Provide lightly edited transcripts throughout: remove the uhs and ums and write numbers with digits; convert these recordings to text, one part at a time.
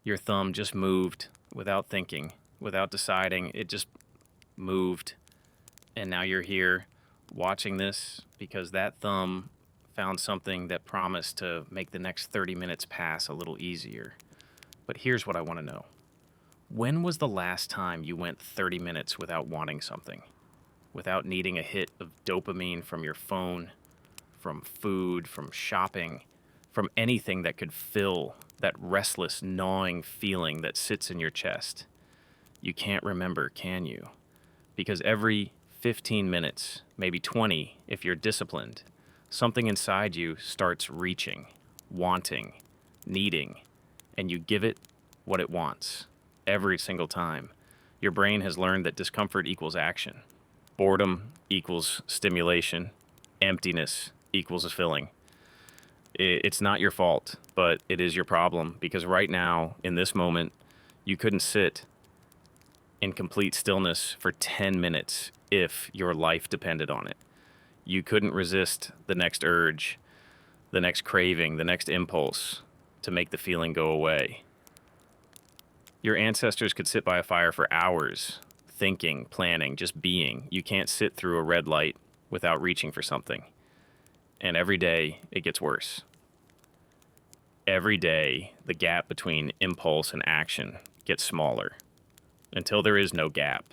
Your thumb just moved without thinking, without deciding. It just moved. And now you're here watching this because that thumb found something that promised to make the next 30 minutes pass a little easier. But here's what I want to know. When was the last time you went 30 minutes without wanting something? Without needing a hit of dopamine from your phone, from food, from shopping, from anything that could fill that restless, gnawing feeling that sits in your chest? You can't remember, can you? Because every 15 minutes, maybe 20 if you're disciplined, something inside you starts reaching, wanting, needing, and you give it what it wants every single time. Your brain has learned that discomfort equals action. Boredom equals stimulation. Emptiness equals a filling. It's not your fault, but it is your problem because right now, in this moment, you couldn't sit in complete stillness for 10 minutes if your life depended on it. You couldn't resist the next urge, the next craving, the next impulse to make the feeling go away. Your ancestors could sit by a fire for hours, thinking, planning, just being. You can't sit through a red light without reaching for something. And every day, it gets worse. Every day, the gap between impulse and action gets smaller until there is no gap.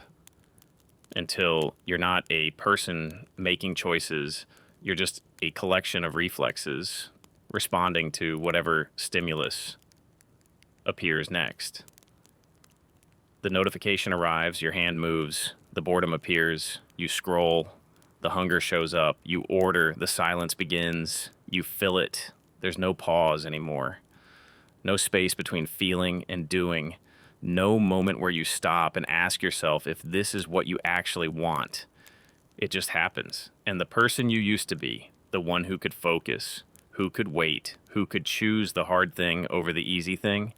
Until you're not a person making choices, you're just a collection of reflexes responding to whatever stimulus appears next. The notification arrives, your hand moves, the boredom appears, you scroll, the hunger shows up, you order, the silence begins, you fill it. There's no pause anymore. No space between feeling and doing. No moment where you stop and ask yourself if this is what you actually want. It just happens. And the person you used to be, the one who could focus, who could wait, who could choose the hard thing over the easy thing,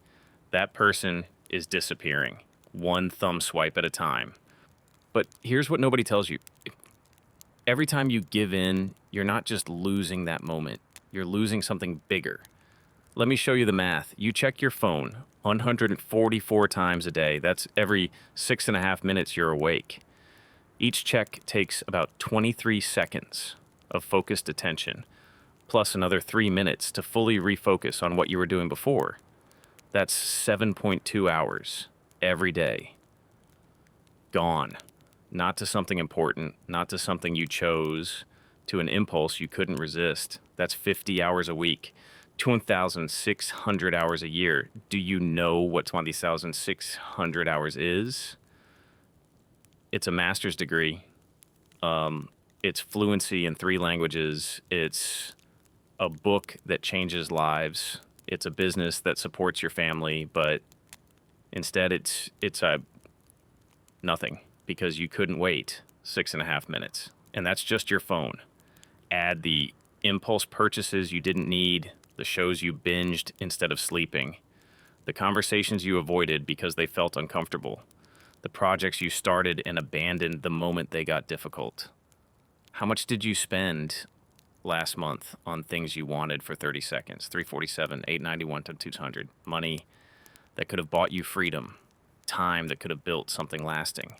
that person is disappearing, one thumb swipe at a time. But here's what nobody tells you. Every time you give in, you're not just losing that moment. You're losing something bigger. Let me show you the math. You check your phone 144 times a day. That's every 6.5 minutes you're awake. Each check takes about 23 seconds of focused attention, plus another 3 minutes to fully refocus on what you were doing before. That's 7.2 hours every day. Gone. Not to something important, not to something you chose, to an impulse you couldn't resist. That's 50 hours a week, 2,600 hours a year. Do you know what 20,600 hours is? It's a master's degree. It's fluency in 3 languages. It's a book that changes lives. It's a business that supports your family, but instead it's nothing because you couldn't wait 6.5 minutes. And that's just your phone. Add the impulse purchases you didn't need, the shows you binged instead of sleeping, the conversations you avoided because they felt uncomfortable, the projects you started and abandoned the moment they got difficult. How much did you spend last month on things you wanted for 30 seconds? 347, 891 to 200. Money that could have bought you freedom, time that could have built something lasting,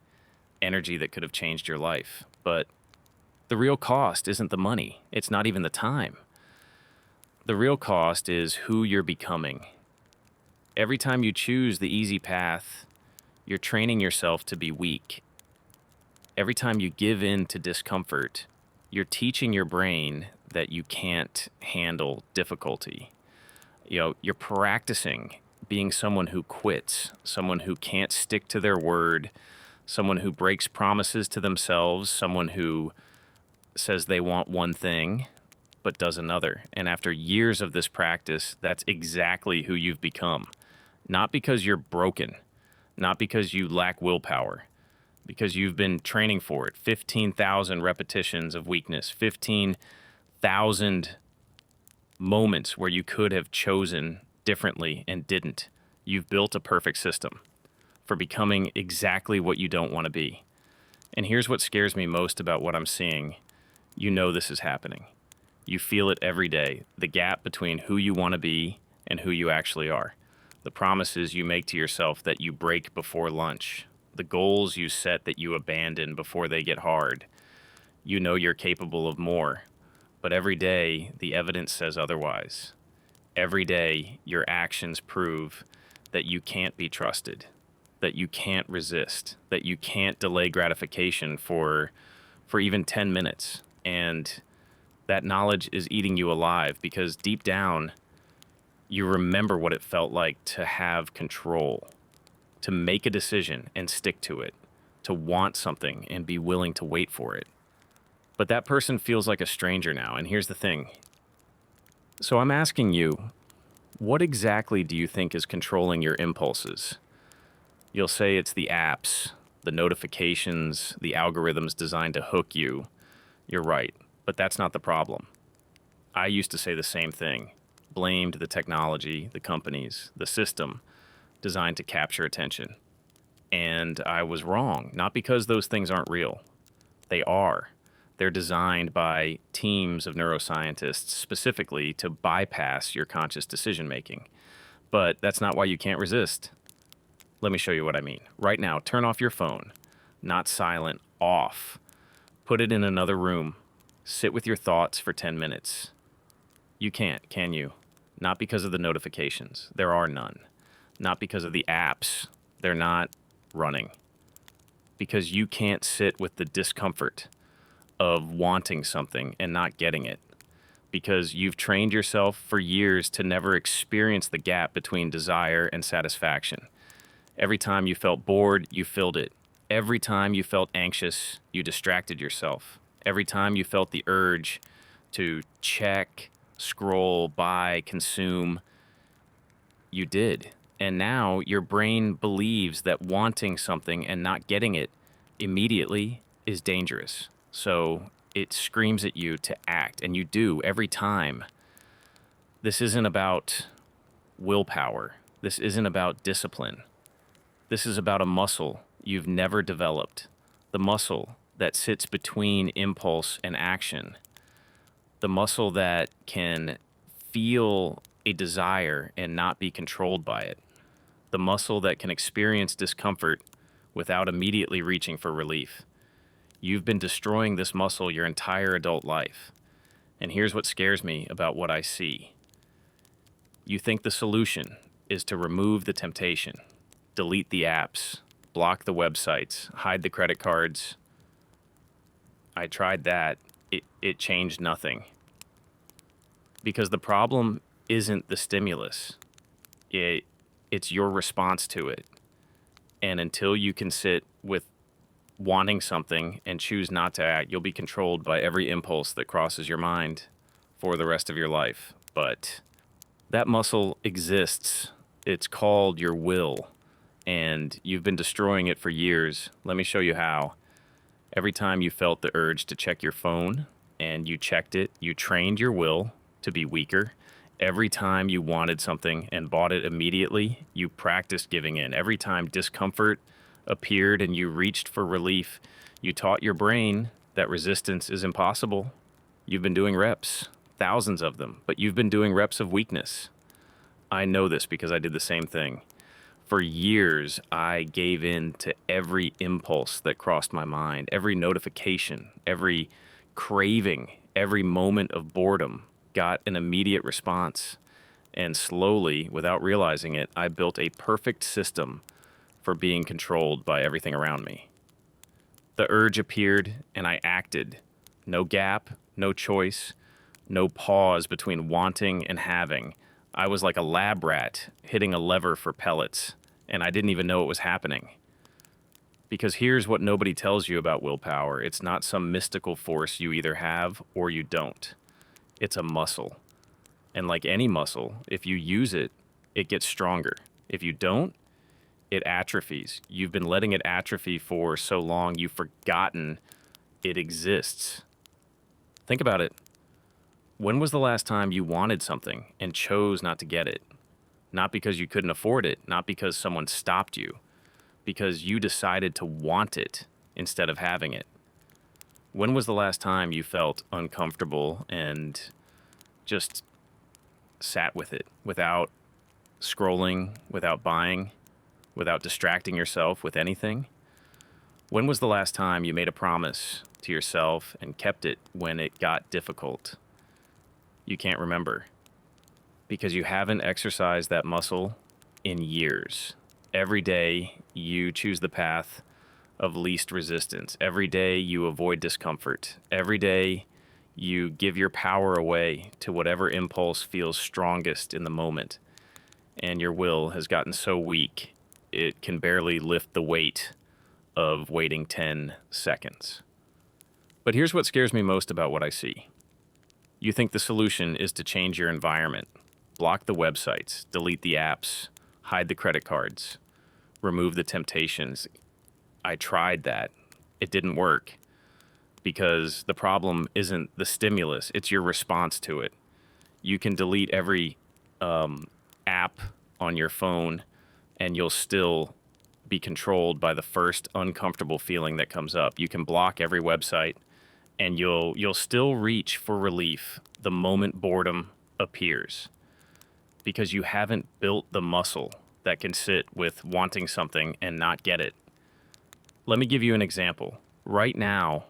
energy that could have changed your life. But the real cost isn't the money. It's not even the time. The real cost is who you're becoming. Every time you choose the easy path, you're training yourself to be weak. Every time you give in to discomfort, you're teaching your brain that you can't handle difficulty. You're practicing being someone who quits, someone who can't stick to their word, someone who breaks promises to themselves, someone who says they want one thing but does another. And after years of this practice, that's exactly who you've become. Not because you're broken, not because you lack willpower, because you've been training for it. 15,000 repetitions of weakness, 15,000 moments where you could have chosen differently and didn't. You've built a perfect system for becoming exactly what you don't want to be. And here's what scares me most about what I'm seeing. You know this is happening. You feel it every day, the gap between who you want to be and who you actually are. the promises you make to yourself that you break before lunch, the goals you set that you abandon before they get hard. You know you're capable of more, but every day the evidence says otherwise. Every day your actions prove that you can't be trusted, that you can't resist, that you can't delay gratification for even 10 minutes. And that knowledge is eating you alive because deep down, you remember what it felt like to have control, to make a decision and stick to it, to want something and be willing to wait for it. But that person feels like a stranger now. And here's the thing. So I'm asking you, what exactly do you think is controlling your impulses? You'll say it's the apps, the notifications, the algorithms designed to hook you. You're right, but that's not the problem. I used to say the same thing. Blamed the technology, the companies, the system designed to capture attention. And I was wrong, not because those things aren't real. They are. They're designed by teams of neuroscientists specifically to bypass your conscious decision making. But that's not why you can't resist. Let me show you what I mean. Right now, turn off your phone. Not silent, off. Put it in another room. Sit with your thoughts for 10 minutes. You can't, can you? Not because of the notifications. There are none. Not because of the apps. They're not running. Because you can't sit with the discomfort of wanting something and not getting it. Because you've trained yourself for years to never experience the gap between desire and satisfaction. Every time you felt bored, you filled it. Every time you felt anxious, you distracted yourself. Every time you felt the urge to check, scroll, buy, consume, you did. And now your brain believes that wanting something and not getting it immediately is dangerous. So it screams at you to act, and you do every time. This isn't about willpower. This isn't about discipline. This is about a muscle you've never developed. The muscle that sits between impulse and action. The muscle that can feel a desire and not be controlled by it. The muscle that can experience discomfort without immediately reaching for relief. You've been destroying this muscle your entire adult life. And here's what scares me about what I see. You think the solution is to remove the temptation, delete the apps, block the websites, hide the credit cards. I tried that. It changed nothing. Because the problem isn't the stimulus. It's your response to it. And until you can sit with wanting something and choose not to act, you'll be controlled by every impulse that crosses your mind for the rest of your life. But that muscle exists. It's called your will. And you've been destroying it for years. Let me show you how. Every time you felt the urge to check your phone and you checked it, you trained your will to be weaker. Every time you wanted something and bought it immediately, you practiced giving in. Every time discomfort appeared and you reached for relief, you taught your brain that resistance is impossible. You've been doing reps, thousands of them, but you've been doing reps of weakness. I know this because I did the same thing. For years, I gave in to every impulse that crossed my mind, every notification, every craving, every moment of boredom got an immediate response. And slowly, without realizing it, I built a perfect system for being controlled by everything around me. The urge appeared and I acted. No gap, no choice, no pause between wanting and having. I was like a lab rat hitting a lever for pellets, and I didn't even know it was happening. Because here's what nobody tells you about willpower. It's not some mystical force you either have or you don't. It's a muscle. And like any muscle, if you use it, it gets stronger. If you don't, it atrophies. You've been letting it atrophy for so long, you've forgotten it exists. Think about it. When was the last time you wanted something and chose not to get it? Not because you couldn't afford it, not because someone stopped you, because you decided to want it instead of having it. When was the last time you felt uncomfortable and just sat with it without scrolling without buying, without distracting yourself with anything? When was the last time you made a promise to yourself and kept it when it got difficult? You can't remember because you haven't exercised that muscle in years. Every day you choose the path of least resistance. Every day you avoid discomfort. Every day you give your power away to whatever impulse feels strongest in the moment. And your will has gotten so weak, it can barely lift the weight of waiting 10 seconds. But here's what scares me most about what I see. You think the solution is to change your environment, block the websites, delete the apps, hide the credit cards, remove the temptations. I tried that. It didn't work because the problem isn't the stimulus, it's your response to it. You can delete every app on your phone and you'll still be controlled by the first uncomfortable feeling that comes up. You can block every website and you'll still reach for relief the moment boredom appears because you haven't built the muscle that can sit with wanting something and not get it. Let me give you an example. Right now,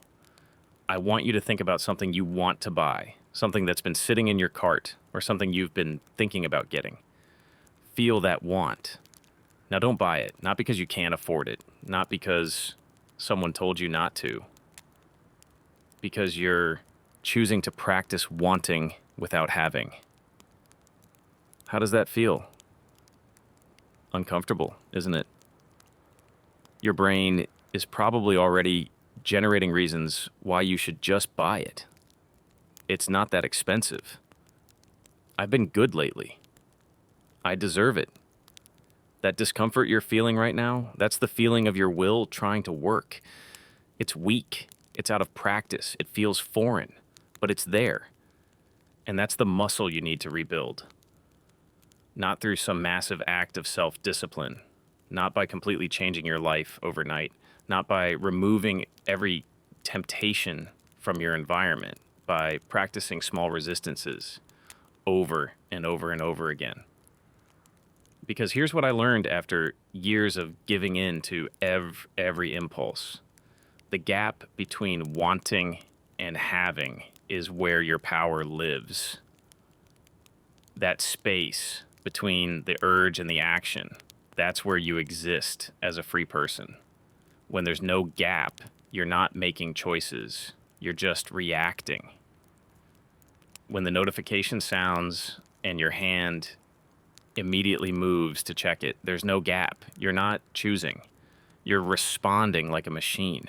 I want you to think about something you want to buy, something that's been sitting in your cart or something you've been thinking about getting. Feel that want. Now, don't buy it, not because you can't afford it, not because someone told you not to, because you're choosing to practice wanting without having. How does that feel? Uncomfortable, isn't it? Your brain is probably already generating reasons why you should just buy it. It's not that expensive. I've been good lately. I deserve it. That discomfort you're feeling right now, that's the feeling of your will trying to work. It's weak. It's out of practice. It feels foreign, but it's there. And that's the muscle you need to rebuild. Not through some massive act of self-discipline, not by completely changing your life overnight, not by removing every temptation from your environment, by practicing small resistances over and over and over again. Because here's what I learned after years of giving in to every impulse. The gap between wanting and having is where your power lives. That space between the urge and the action, that's where you exist as a free person. When there's no gap, you're not making choices, you're just reacting. When the notification sounds and your hand immediately moves to check it, there's no gap. You're not choosing. You're responding like a machine.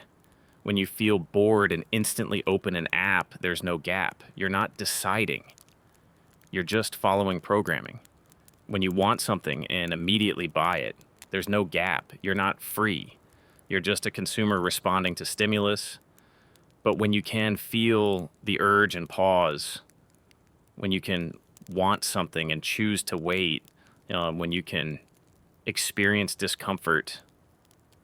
When you feel bored and instantly open an app, there's no gap. You're not deciding. You're just following programming. When you want something and immediately buy it, there's no gap. You're not free. You're just a consumer responding to stimulus. But when you can feel the urge and pause, when you can want something and choose to wait, when you can experience discomfort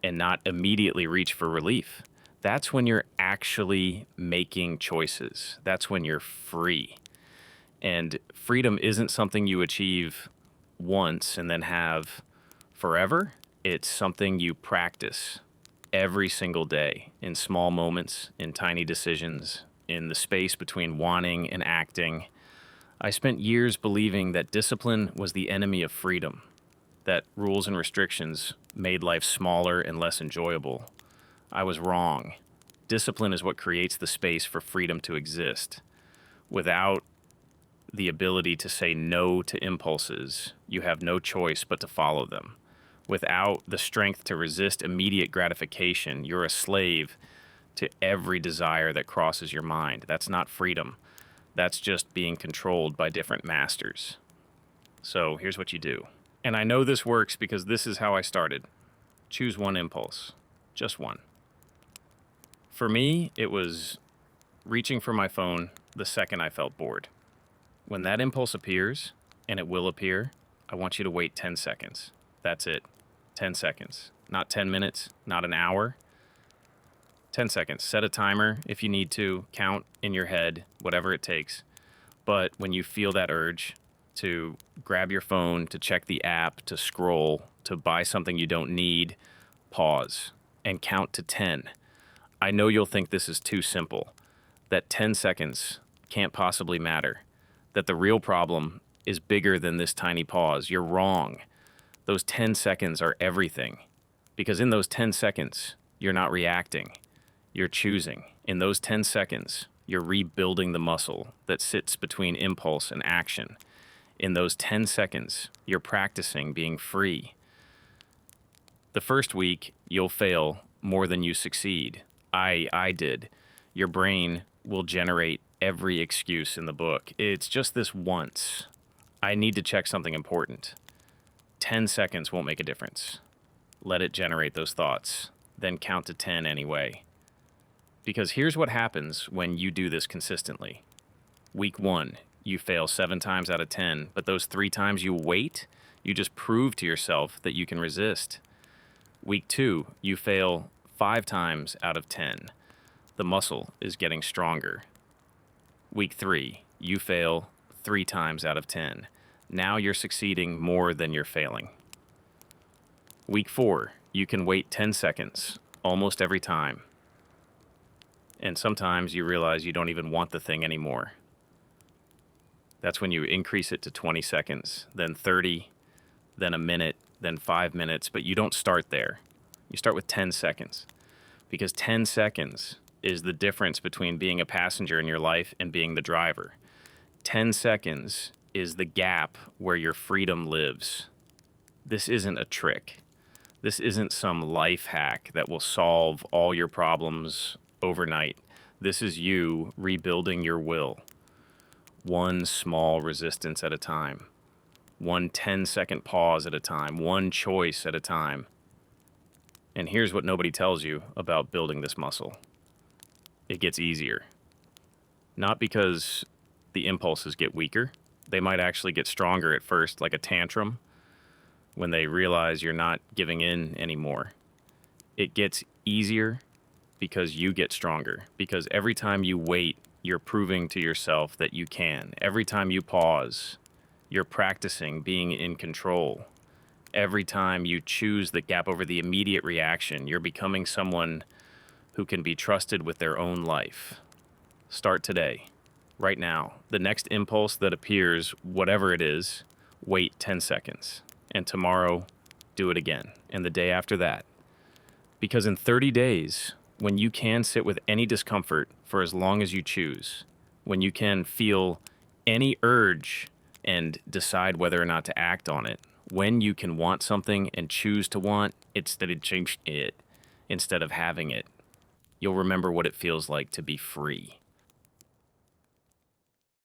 and not immediately reach for relief, that's when you're actually making choices. That's when you're free. And freedom isn't something you achieve once and then have forever. It's something you practice every single day in small moments, in tiny decisions, in the space between wanting and acting. I spent years believing that discipline was the enemy of freedom, that rules and restrictions made life smaller and less enjoyable. I was wrong. Discipline is what creates the space for freedom to exist. Without the ability to say no to impulses, you have no choice but to follow them. Without the strength to resist immediate gratification, you're a slave to every desire that crosses your mind. That's not freedom. That's just being controlled by different masters. So here's what you do. And I know this works because this is how I started. Choose one impulse. Just one. For me, it was reaching for my phone the second I felt bored. When that impulse appears, and it will appear, I want you to wait 10 seconds. That's it. 10 seconds. Not 10 minutes, not an hour. 10 seconds. Set a timer if you need to. Count in your head, whatever it takes. But when you feel that urge, to grab your phone, to check the app, to scroll, to buy something you don't need, pause and count to 10. I know you'll think this is too simple, that 10 seconds can't possibly matter, that the real problem is bigger than this tiny pause. You're wrong. Those 10 seconds are everything, because in those 10 seconds, you're not reacting, you're choosing. In those 10 seconds, you're rebuilding the muscle that sits between impulse and action. In those 10 seconds, you're practicing being free. The first week, you'll fail more than you succeed. I did. Your brain will generate every excuse in the book. It's just this once. I need to check something important. 10 seconds won't make a difference. Let it generate those thoughts. Then count to 10 anyway. Because here's what happens when you do this consistently. Week 1, you fail 7 times out of 10, but those 3 times you wait, you just prove to yourself that you can resist. Week 2, you fail 5 times out of 10. The muscle is getting stronger. Week 3, you fail 3 times out of 10. Now you're succeeding more than you're failing. Week 4, you can wait 10 seconds almost every time. And sometimes you realize you don't even want the thing anymore. That's when you increase it to 20 seconds, then 30, then a minute, then 5 minutes, but you don't start there. You start with 10 seconds, because 10 seconds is the difference between being a passenger in your life and being the driver. 10 seconds is the gap where your freedom lives. This isn't a trick. This isn't some life hack that will solve all your problems overnight. This is you rebuilding your will. One small resistance at a time. One 10-second pause at a time. One choice at a time. And here's what nobody tells you about building this muscle. It gets easier. Not because the impulses get weaker. They might actually get stronger at first, like a tantrum, when they realize you're not giving in anymore. It gets easier because you get stronger. Because every time you wait, you're proving to yourself that you can. Every time you pause, you're practicing being in control. Every time you choose the gap over the immediate reaction, you're becoming someone who can be trusted with their own life. Start today, right now. The next impulse that appears, whatever it is, wait 10 seconds. And tomorrow, do it again. And the day after that. Because in 30 days, when you can sit with any discomfort for as long as you choose, when you can feel any urge and decide whether or not to act on it, when you can want something and choose to want instead of having it, you'll remember what it feels like to be free.